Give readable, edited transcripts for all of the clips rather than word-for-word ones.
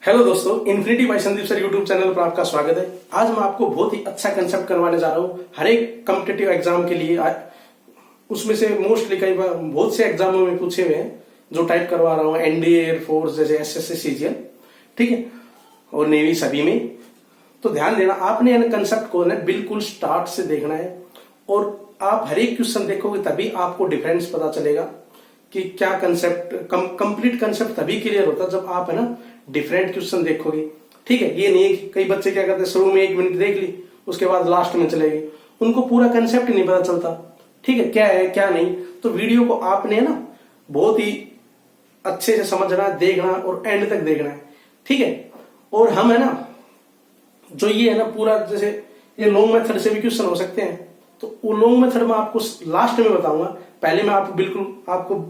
Hello दोस्तों, infinity by Sandeep sir YouTube channel पर आपका स्वागत है। आज मैं आपको बहुत ही अच्छा कंसेप्ट करवाने जा रहा हूँ हर एक कॉम्पिटिटिव एग्जाम के लिए। उसमें से मोस्टली कई बार बहुत से एग्जामों में पूछे हुए हैं जो टाइप करवा रहा हूँ, एनडीए, एयरफोर्स जैसे एसएससी, सीजीएल, ठीक है, और नेवी, सभी में। तो ध्यान देना, आपने इन कंसेप्ट को ना बिल्कुल स्टार्ट से देखना है और आप हर एक क्वेश्चन देखोगे तभी आपको डिफरेंस पता चलेगा कि क्या कंसेप्ट, कंप्लीट कंसेप्ट तभी क्लियर होता जब आप है ना डिफरेंट क्वेश्चन देखोगे। ठीक है, ये नहीं है कि कई बच्चे क्या करते हैं, शुरू में 1 मिनट देख ली, उसके बाद लास्ट में चले गए, उनको पूरा कंसेप्ट नहीं पता चलता। ठीक है, क्या है क्या नहीं। तो वीडियो को आपने ना बहुत ही अच्छे से समझना, देखना और एंड तक देखना है। ठीक है, और हम है ना जो ये है ना पूरा, जैसे ये लॉन्ग मेथड से भी क्वेश्चन हो सकते हैं, तो वो लॉन्ग मेथड में आपको लास्ट में बताऊंगा। पहले मैं आपको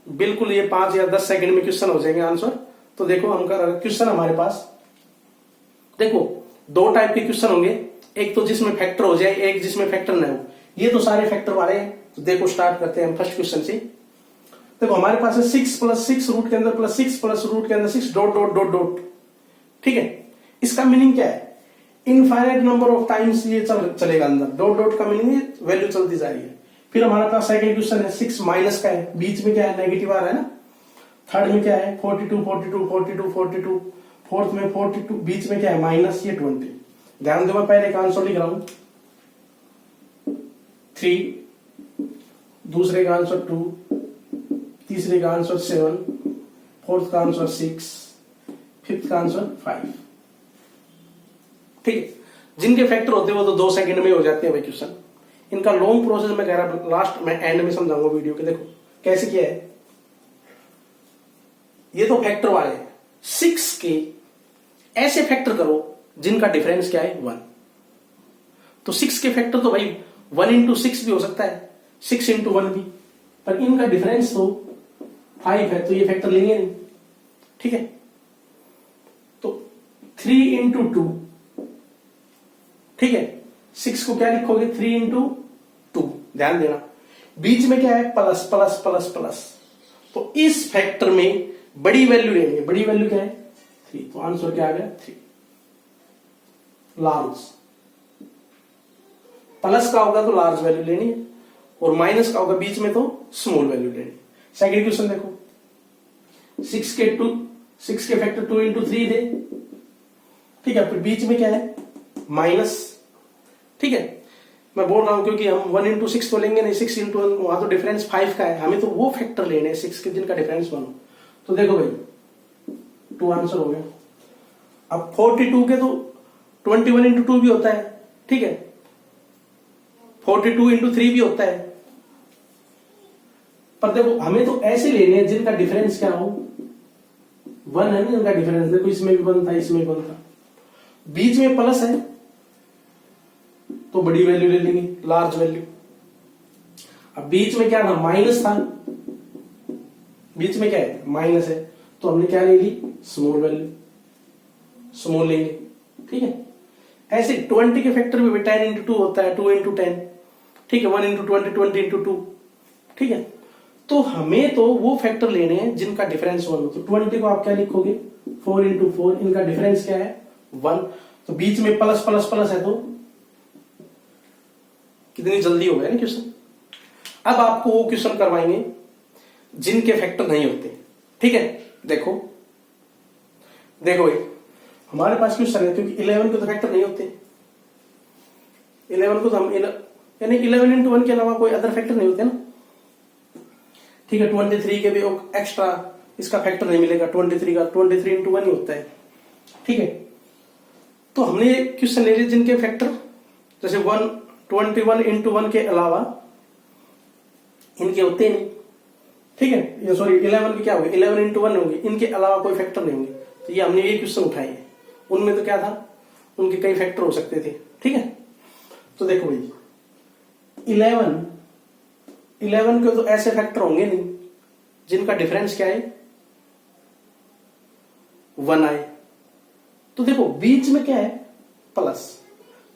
बिल्कुल ये 5 या 10 सेकंड में क्वेश्चन हो जाएंगे आंसर। तो देखो, हम क्वेश्चन हमारे पास देखो 2 टाइप के क्वेश्चन होंगे, एक तो जिसमें फैक्टर हो जाए, एक जिसमें फैक्टर न हो। ये तो सारे फैक्टर वाले हैं। तो देखो, स्टार्ट करते हैं हम फर्स्ट क्वेश्चन से। देखो, हमारे पास है 6 + 6 रूट के अंदर प्लस 6 प्लस रूट के अंदर 6 डॉट डॉट डॉट डॉट। ठीक है, इसका मीनिंग क्या है? इनफाइनाइट नंबर ऑफ टाइम्स ये चलेगा अंदर। डॉट डॉट का मीनिंग वैल्यू चलती जा रही है। फिर हमारे पास सेकंड क्वेश्चन है 6 माइनस का है, बीच में क्या है, नेगेटिव आ रहा है ना। थर्ड में क्या है, 42 42 42 42। फोर्थ में 42, बीच में क्या है, माइनस ये 20। ध्यान दो, मैं पहले का आंसर लिख रहा हूं 3, दूसरे का आंसर 2, तीसरे का आंसर 7, फोर्थ का आंसर 6, फिफ्थ का आंसर 5। ठीक है, जिनके फैक्टर होते हैं वो तो 2 सेकंड में हो जाते हैं भाई क्वेश्चन। इनका लॉन्ग प्रोसेस मैं कह रहा, लास्ट में एंड में समझाऊंगा वीडियो के। देखो कैसे किया है। ये तो फैक्टर वाले 6 के ऐसे फैक्टर करो जिनका डिफरेंस क्या है, 1। तो 6 के फैक्टर तो भाई 1 × 6 भी हो सकता है, 6 × 1 भी, पर इनका डिफरेंस तो 5 है, तो ये फैक्टर लेंगे नहीं। ठीक है, तो 3 × 2। ठीक है, 6 को क्या लिखोगे, 3 × 2। ध्यान देना, बीच में क्या है, प्लस प्लस प्लस प्लस। तो इस फैक्टर में बड़ी वैल्यू लेनी है। बड़ी वैल्यू क्या है, 3। तो आंसर क्या आ गया, 3। लार्ज प्लस का होगा तो लार्ज वैल्यू लेनी है, और माइनस का होगा बीच में तो स्मॉल वैल्यू लेनी है। सेकंड क्वेश्चन देखो, 6 के फैक्टर 2 × 3 दे। ठीक है, फिर बीच में क्या है, माइनस। ठीक है, मैं बोल रहा हूं क्योंकि हम 1 × 6 तो लेंगे नहीं, 6 × 1, वहां तो डिफरेंस 5 का है, हमें तो वो फैक्टर लेने हैं 6 के जिनका डिफरेंस 1 हो। तो देखो भाई, 2 आंसर हो गया। अब 42 के तो 21 × 2 भी होता है। ठीक है, 42 × 3 भी होता है, पर देखो हमें तो ऐसे लेने हैं जिनका डिफरेंस क्या हो, 1 है ना जिनका डिफरेंस। देखो, इसमें भी 1 था, इसमें भी 1 था, बीच में प्लस है तो बड़ी वैल्यू ले लेंगे, लार्ज वैल्यू। अब बीच में क्या था, माइनस था, बीच में क्या है, माइनस है, तो हमने क्या ले ली, स्मॉल वैल्यू, स्मॉल लेंगे। ठीक है, ऐसे 20 के फैक्टर में 10 × 2 होता है, 2 × 10। ठीक है, 1 × 20, 20 × 2। ठीक है, तो हमें तो वो फैक्टर लेने हैं जिनका डिफरेंस 1 हो। तो 20 को आप क्या लिखोगे, 4 × 4, इनका डिफरेंस क्या है, 1। तो बीच में प्लस प्लस प्लस है, तो कितनी जल्दी हो गया ना क्वेश्चन। अब आपको वो क्वेश्चन करवाएंगे जिनके फैक्टर नहीं होते। ठीक है, देखो भाई, हमारे पास क्वेश्चन है, क्योंकि 11 के तो फैक्टर नहीं होते। 11 को तो हम यानी 11 × 1 के अलावा कोई अदर फैक्टर नहीं होते ना। ठीक है, 23 के भी एक्स्ट्रा इसका फैक्टर नहीं मिलेगा, 23 का 23 × 1 ही होता है। ठीक है, तो हमने क्वेश्चन ले लिए जिनके फैक्टर जैसे 21 × 1 के अलावा इनके होते नहीं। ठीक है, ये सॉरी 11 के क्या होंगे, 11 × 1 होंगे, इनके अलावा कोई फैक्टर नहीं होंगे। तो ये हमने ये क्वेश्चन उठाए हैं, उनमें तो क्या था, उनके कई फैक्टर हो सकते थे। ठीक है, तो देखो भाई, 11 के तो ऐसे फैक्टर होंगे नहीं जिनका डिफरेंस क्या है, 1 आए। तो देखो बीच में क्या है, प्लस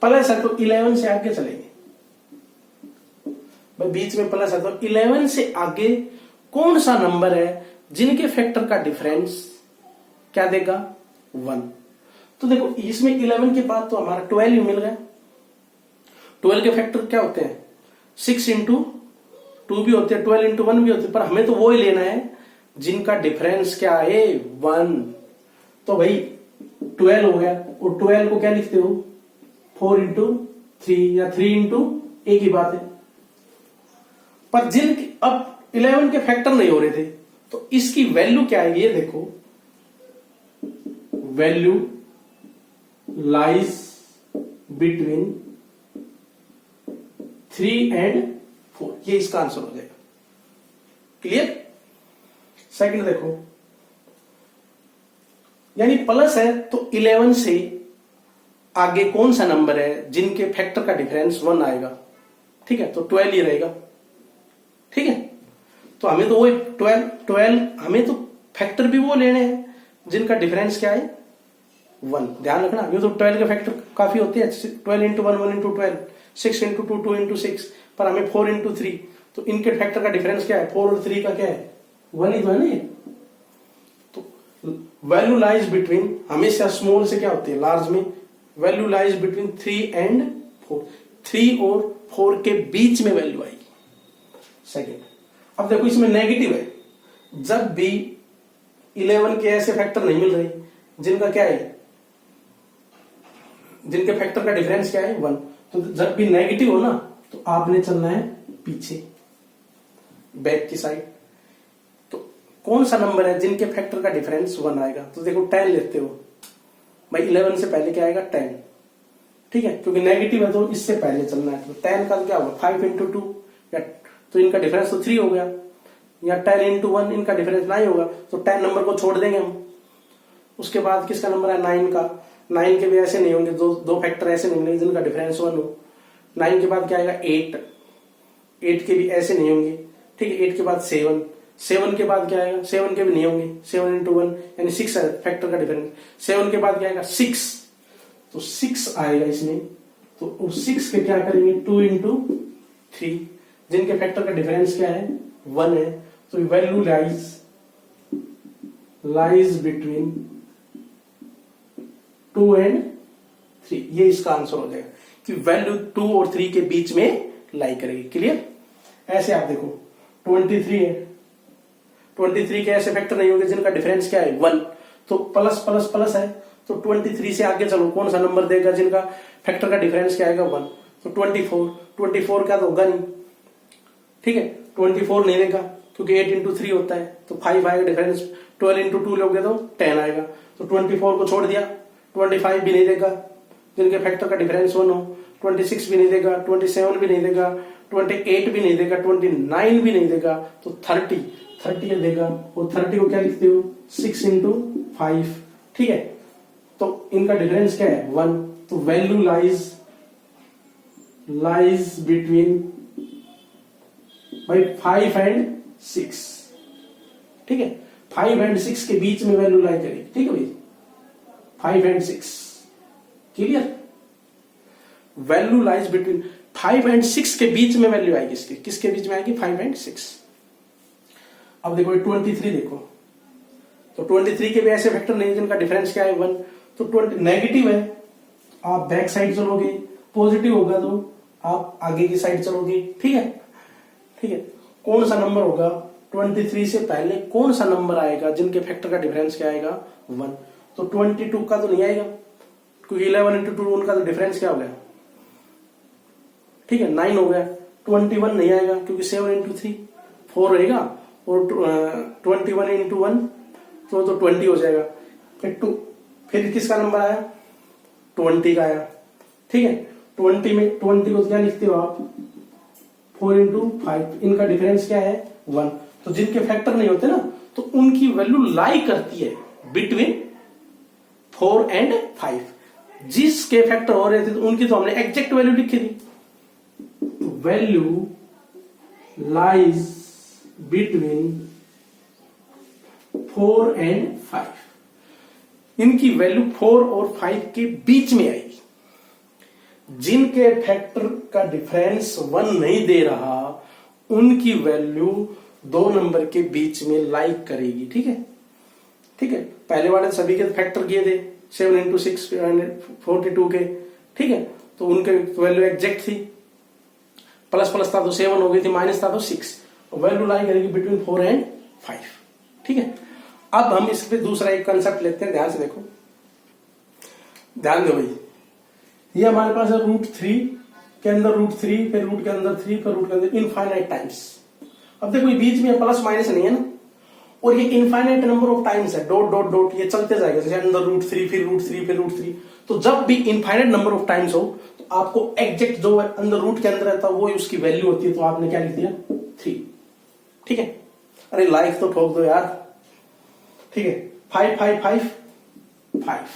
प्लस है, तो 11 से आगे चलेंगे भाई। बीच में प्लस है तो 11 से आगे कौन सा नंबर है जिनके फैक्टर का डिफरेंस क्या देगा, 1। तो देखो इसमें 11 के बाद तो हमारा 12 मिल गया। 12 के फैक्टर क्या होते हैं? 6 इंटू 2 भी होते हैं, 12 इंटू 1 भी होते हैं, पर हमें तो वो ही लेना है जिनका डिफरेंस क्या है 1। तो भाई 12 हो गया, और 12 को क्या लिखते हो 4 इंटू 3 या 3 इंटू, एक ही बात है। पर जिन अब 11 के फैक्टर नहीं हो रहे थे, तो इसकी वैल्यू क्या है ये देखो, वैल्यू लाइज बिटवीन 3 and 4, ये इसका आंसर हो जाएगा। क्लियर? सेकंड देखो, यानी प्लस है तो 11 से आगे कौन सा नंबर है जिनके फैक्टर का डिफरेंस 1 आएगा? ठीक है, तो 12 ही रहेगा। ठीक है, तो हमें तो वो 12 हमें तो फैक्टर भी वो लेने हैं जिनका डिफरेंस क्या है 1। ध्यान रखना, ये तो 12 के फैक्टर काफी होते हैं, 12 इंटू 1 1 इंटू 12, 6 इंटू 2 2 इंटू 6, पर हमें 4 इंटू 3, तो इनके फैक्टर का डिफरेंस क्या है 4 और 3 का क्या है 1 ही तो है ना ये। तो वैल्यू लाइज बिटवीन, हमेशा स्मॉल से क्या होती है लार्ज में, वैल्यू लाइज बिटवीन 3 and 4, 3 और 4 के बीच में वैल्यू आएगी। सेकेंड, अब देखो इसमें नेगेटिव है, जब भी 11 के ऐसे फैक्टर नहीं मिल रहे जिनका क्या है, जिनके फैक्टर का डिफरेंस क्या है 1, तो जब भी नेगेटिव हो ना तो आपने चलना है पीछे, बैक की साइड। तो कौन सा नंबर है जिनके फैक्टर का डिफरेंस 1 आएगा? तो देखो 10 लेते हो भाई, 11 से पहले क्या आएगा 10। ठीक है, क्योंकि नेगेटिव है तो इससे पहले चलना है। तो 10 का क्या होगा 5 इंटू 2, तो इनका डिफरेंस तो 3 हो गया, या 10 इंटू 1 इनका डिफरेंस 9 होगा, तो 10 नंबर को छोड़ देंगे हम। उसके बाद किसका नंबर है 9 का, 9 के भी ऐसे नहीं होंगे, दो फैक्टर ऐसे नहीं होंगे जिनका डिफरेंस 1 हो। 9 के बाद क्या आएगा 8, 8 के भी ऐसे नहीं होंगे। ठीक है, 8 के बाद 7, 7 के बाद क्या आएगा 7 के भी नहीं होंगे, 7 इंटू 1 यानी 6 है फैक्टर का डिफरेंस। 7 के बाद क्या आएगा 6, तो 6 आएगा इसमें। तो 6 के क्या करेंगे 2 इंटू 3, जिनके फैक्टर का डिफरेंस क्या है 1 है। तो वैल्यू लाइज बिटवीन 2 and 3, ये इसका आंसर हो जाएगा कि वैल्यू 2 और 3 के बीच में लाई करेगी। क्लियर? ऐसे आप देखो 23 है, 23 के ऐसे फैक्टर नहीं होंगे जिनका डिफरेंस क्या है 1, तो प्लस प्लस प्लस है, तो 23 से आगे चलो कौन सा नंबर देगा जिनका फैक्टर का डिफरेंस क्या आएगा 1, तो 24 का तो होगा नहीं। ठीक है, 24 नहीं देगा क्योंकि 8 इंटू 3 होता है, तो 5 आएगा डिफरेंस। 12 इंटू 2 लोगे तो 10 आएगा, तो 24 को छोड़ दिया। 25 भी नहीं देगा जिनके फैक्टर का डिफरेंस 1 हो, 26 भी नहीं देगा, 27 भी नहीं देगा, 28 भी नहीं देगा, 29 भी नहीं देगा, तो 30 देगा। और 30 को क्या लिखते हो 6 इंटू 5। ठीक है, तो इनका डिफरेंस क्या है 1, तो वैल्यू लाइज बिटवीन भाई 5 and 6। ठीक है, 5 and 6 के बीच में वैल्यू लाई करेगी। ठीक है भाई, 5 and 6। Clear? Value lies between 5 and 6 के बीच में वैल्यू आएगी इसकी, किसके बीच में आएगी 5 and 6। अब देखो 23 देखो, तो 23 के भी ऐसे फैक्टर नहीं जिनका डिफरेंस क्या है 1, तो 20 नेगेटिव है, आप बैक साइड चलोगे, पॉजिटिव होगा तो आप आगे की साइड चलोगे। ठीक है, ठीक है, कौन सा नंबर होगा 23 से पहले कौन सा नंबर आएगा जिनके फैक्टर का डिफरेंस क्या आएगा 1, तो 22 का तो नहीं आएगा क्योंकि 11 इंटू 2 उनका तो डिफरेंस क्या हो गया। ठीक है, 9 हो गया। 21 नहीं आएगा क्योंकि 7 इंटू 3 4 रहेगा, और 21 इंटू 1 तो 20 हो जाएगा। फिर किसका नंबर आया 20 का आया। ठीक है, 20 में 20 को क्या लिखते हो आप 4 इंटू 5, इनका डिफरेंस क्या है 1, तो जिनके फैक्टर नहीं होते ना तो उनकी वैल्यू लाई करती है बिटवीन 4 and 5। जिसके फैक्टर हो रहे थे तो उनकी तो हमने एग्जैक्ट वैल्यू लिखी थी, वैल्यू लाइज बिटवीन 4 and 5। इनकी वैल्यू 4 और 5 के बीच में आएगी। जिनके फैक्टर का डिफरेंस 1 नहीं दे रहा उनकी वैल्यू 2 नंबर के बीच में लाई करेगी। ठीक है, ठीक है, पहले वाले सभी के फैक्टर किए थे 7 इंटू 6 42 के, ठीक है, तो उनके वैल्यू एग्जैक्ट थी, प्लस प्लस था तो 7 हो गई थी, माइनस था तो 6, वैल्यू लाई करेगी बिटवीन 4 एंड 5, ठीक है। अब हम इस पे दूसरा एक कंसेप्ट लेते हैं, ध्यान से देखो, ध्यान दो भाई, ये हमारे पास है √3 के अंदर √3, फिर रूट के अंदर 3, फिर रूट के अंदर इनफाइनाइट टाइम्स। अब देखो ये बीच में प्लस माइनस नहीं है ना, और ये इनफाइनाइट नंबर ऑफ टाइम्स है, डॉट डॉट डॉट ये चलते जाएगा, जैसे अंदर √3 फिर √3 फिर √3, तो जब भी इनफाइनाइट नंबर ऑफ टाइम्स हो तो आपको एग्जैक्ट जो है अंदर रूट के अंदर रहता है वो उसकी वैल्यू होती है, तो आपने क्या लिख दिया 3, ठीक है। अरे लाइक तो ठोक दो यार, ठीक है। 5 5 5 5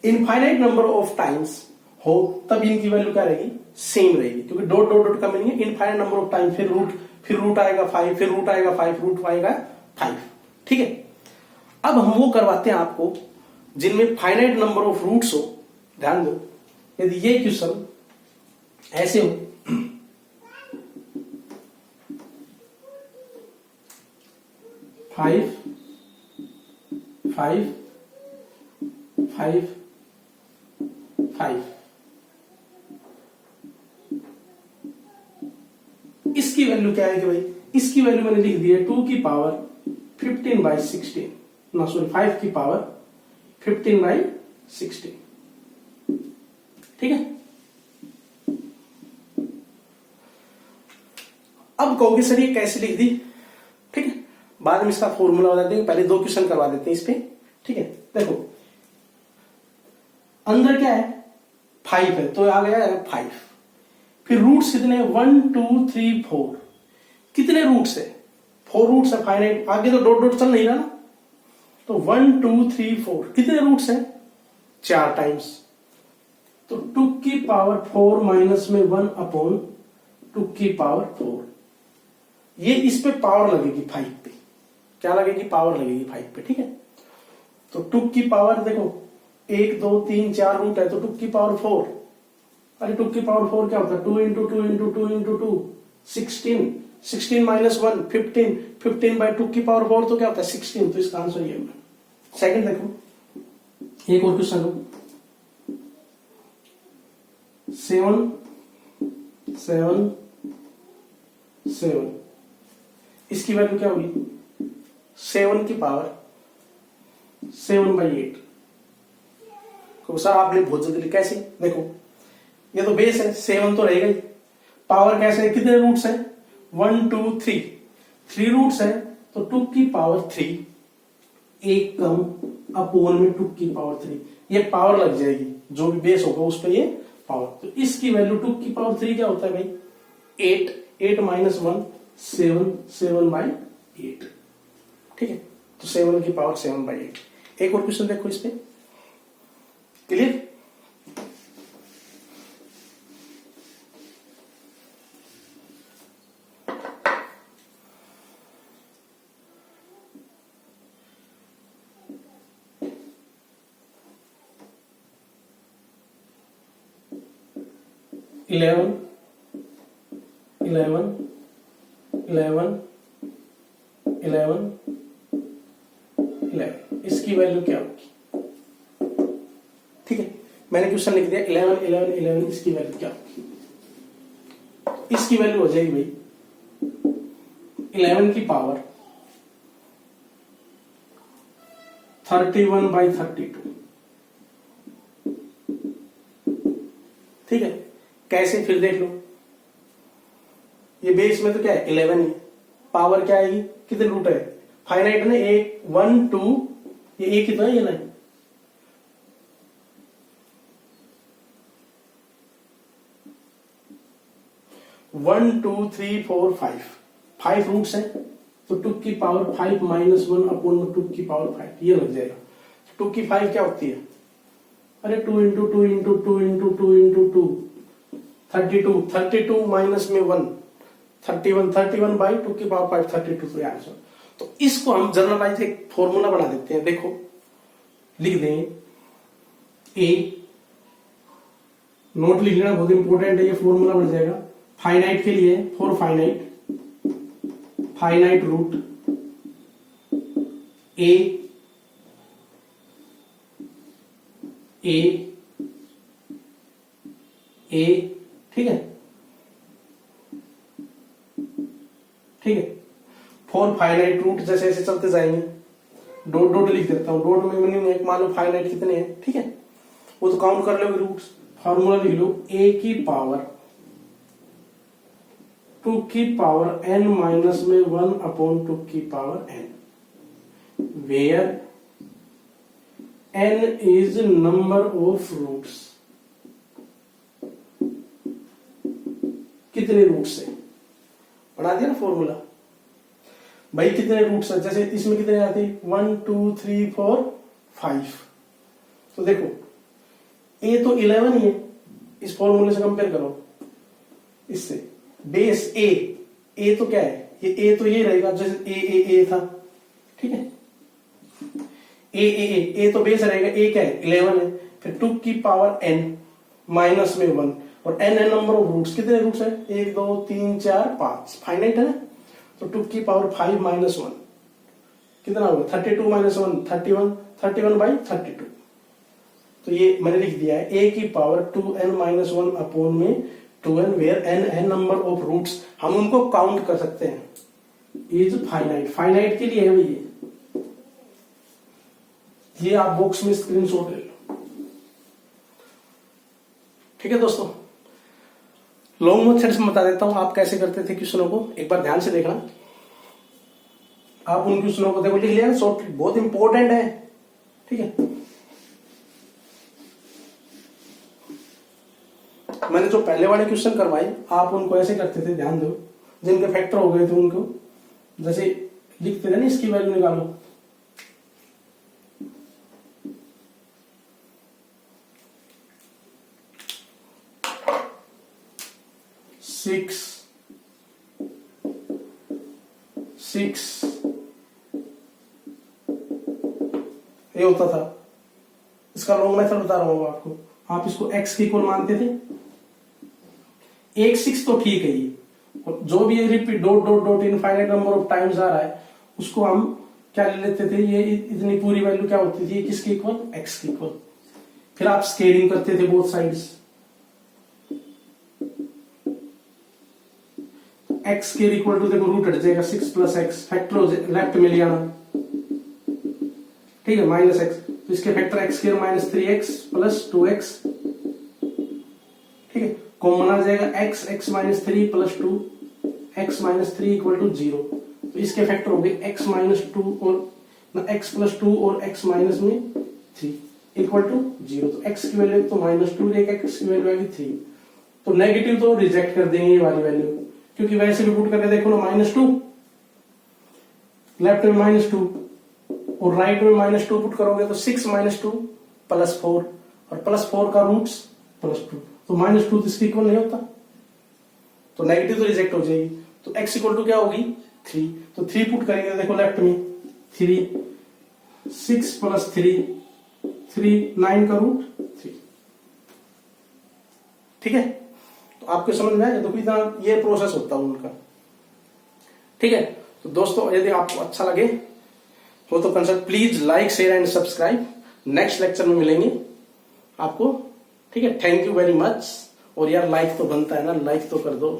इनफाइनाइट नंबर ऑफ टाइम्स हो तब इनकी वैल्यू क्या रहेगी, सेम रहेगी, क्योंकि डॉट डॉट डॉट का मीनिंग है इनफाइनाइट नंबर ऑफ टाइम, फिर रूट आएगा 5, फिर रूट आएगा 5, रूट आएगा 5, ठीक है। अब हम वो करवाते हैं आपको जिनमें फाइनाइट नंबर ऑफ रूट्स हो। ध्यान दो, यदि ये क्वेश्चन ऐसे हो, 5 5 5 5, इसकी वैल्यू क्या है कि भाई, इसकी वैल्यू मैंने लिख दी है 2 की पावर 15/16, ना सॉरी 5 की पावर 15/16, ठीक है। अब कहोगे सर ये कैसे लिख दी, ठीक है, बाद में इसका फॉर्मूला बता देंगे, पहले 2 क्वेश्चन करवा देते हैं इस पे, ठीक है। देखो अंदर क्या है 5 है, तो आ गया है 5, फिर रूट्स कितने 1 2 3 4, कितने रूट्स है 4 रूट्स है फाइनाइट, आगे तो डॉट डॉट चल नहीं रहा ना, तो 1 2 3 4 कितने रूट्स है 4 टाइम्स, तो 2 की पावर 4 माइनस में 1 अपॉन 2 की पावर 4, ये इस पे पावर लगेगी 5 पे, क्या लगेगी, पावर लगेगी 5 पे, ठीक है। तो 2 की पावर देखो 1 2 3 4 रूट है, तो 2 की पावर 4, अरे 2 की पावर 4 क्या होता है, 2 इंटू 2 इंटू 2 इंटू 2 16, 16 माइनस 1 15, 15/2 की पावर 4 तो क्या होता है 16, तो इसका आंसर ये होगा। सेकंड देखो, एक और क्वेश्चन लो, 7 7 7, इसकी वैल्यू क्या होगी 7 की पावर 7/8, तो सर आपने बहुत जल्दी कैसे, देखो ये तो बेस है 7 तो रहेगा ही, पावर कैसे है, कितने रूट्स है 1 2 3, 3 रूट्स है, तो 2 की पावर 3, एक कम अपोन में 2 की पावर 3, ये पावर लग जाएगी, जो भी बेस होगा उस पर ये पावर, तो इसकी वैल्यू 2 की पावर 3 क्या होता है भाई 8, 8 माइनस 1 7, 7/8, ठीक है, तो 7 की पावर 7/8। एक और क्वेश्चन देखो इस पे, क्लियर, इलेवन 11 11 11 11, इसकी वैल्यू क्या होगी, ठीक है, मैंने क्वेश्चन लिख दिया 11 11 11, इसकी वैल्यू क्या होगी, इसकी वैल्यू हो जाएगी भाई 11 की पावर 31/32, ठीक है। कैसे, फिर देख लो, ये बेस में तो क्या है 11 है, पावर क्या आएगी, कितने रूट है फाइनाइट है ना, 1 2, ये एक ही तो है, ये नहीं 1 2 3 4 5 रूट्स है, तो 2 की पावर 5 माइनस 1 अपॉन 2 की पावर 5, ये लग जाएगा। 2 की 5 क्या होती है, अरे 2 into 2 into 2 into 2 into 2 32, 32 minus में 1 31, 31/2 की पावर 5 32, तो आंसर। तो इसको हम जनरलाइज एक फॉर्मूला बना देते हैं, देखो लिख दें, ए नोट लिख लेना बहुत इंपॉर्टेंट है, ये फॉर्मूला बन जाएगा फाइनाइट के लिए, फॉर फाइनाइट रूट ए ए ठीक है, ठीक है। 4 फाइनाइट रूट जैसे ऐसे चलते जाएंगे, डॉट डॉट लिख देता हूं, डॉट में मिनिमम एक मान लो फाइनाइट कितने हैं, ठीक है, वो तो काउंट कर लोगे रूट्स। फॉर्मूला लिख लो a की पावर 2 की पावर n माइनस में 1 अपॉन 2 की power n, where n is number of roots. कितने रूट्स है, बना दिया ना फॉर्मूला भाई, कितने रूट्स है, जैसे इसमें कितने आते हैं 1 2 3 4 5, तो देखो a तो 11 ही है, इस फॉर्मूले से कंपेयर करो इससे, बेस a तो क्या है, ये a तो ये रहेगा जैसे a था, ठीक है, a तो बेस रहेगा, a क्या है 11 है, फिर 2 की पावर n माइनस में 1, और n है नंबर ऑफ रूट्स, कितने रूट्स है 1 2 3 4 5, फाइनाइट है ना, तो 2 की पावर 5 माइनस 1 कितना होगा 32 माइनस 1 31 बाई 32, तो ये मैंने लिख दिया है a की पावर 2n माइनस 1 अपॉन में 2n, वेयर n है नंबर ऑफ रूट्स, हम उनको काउंट कर सकते हैं, इज फाइनाइट, फाइनाइट के लिए है भाई ये आप बॉक्स में स्क्रीनशॉट ले लो, ठीक है दोस्तों। लॉन्ग मेथड्स में बता देता हूं आप कैसे करते थे क्वेश्चनों को, एक बार ध्यान से देखना, आप उन क्वेश्चनों को देखो, लिख लिया ना, शॉर्ट बहुत इंपॉर्टेंट है, ठीक है। मैंने जो पहले वाले क्वेश्चन करवाए आप उनको ऐसे करते थे, ध्यान दो, जिनके फैक्टर हो गए थे उनको जैसे लिखते थे ना, इसकी वैल्यू निकालो, सिक्स ये होता था, इसका लॉन्ग मेथड बता रहा हूं आपको, आप इसको x की इक्वल मानते थे, 1 6 तो ठीक है ये, जो भी ये repeat dot dot dot infinite number of times आ रहा है उसको हम क्या ले लेते थे, ये इतनी पूरी वैल्यू क्या होती थी, किसके इक्वल x की इक्वल, फिर आप स्केलिंग करते थे बोथ साइड्स, x के इक्वल टू देखो रूट हट जाएगा 6 प्लस एक्स, फैक्टर हो जाए लेफ्ट में ले आना, ठीक है, माइनस एक्स, तो इसके factor x square minus 3x plus 2x, ठीक है, कॉमन आ जाएगा x minus 3 plus 2 x minus 3 equal to 0, तो इसके फैक्टर हो गए x माइनस 2 और x प्लस 2 और x माइनस में 3 इक्वल टू 0, तो x की वैल्यू तो माइनस 2 रहेगा, x की वैल्यू आएगी 3, तो नेगेटिव तो रिजेक्ट कर देंगे ये वाली वैल्यू, क्योंकि वैसे भी पुट करके देखो ना, -2 लेफ्ट में -2 और राइट में -2 पुट करोगे तो 6 माइनस 2 प्लस 4, और प्लस 4 का रूट्स प्लस 2, तो -2 तो इसके इक्वल नहीं होता, तो नेगेटिव तो रिजेक्ट हो जाएगी, तो x इक्वल टू क्या होगी 3, तो 3 पुट करेंगे देखो लेफ्ट में 3, 6 प्लस 3 9 का रूट 3, ठीक है, तो आपको समझ में आया, देखो इतना ये प्रोसेस होता है उनका, ठीक है। तो दोस्तों यदि आपको अच्छा लगे हो तो consult please like share and subscribe, next lecture में मिलेंगे आपको, ठीक है। थैंक यू वेरी मच, और यार लाइक तो बनता है ना, लाइक तो कर दो।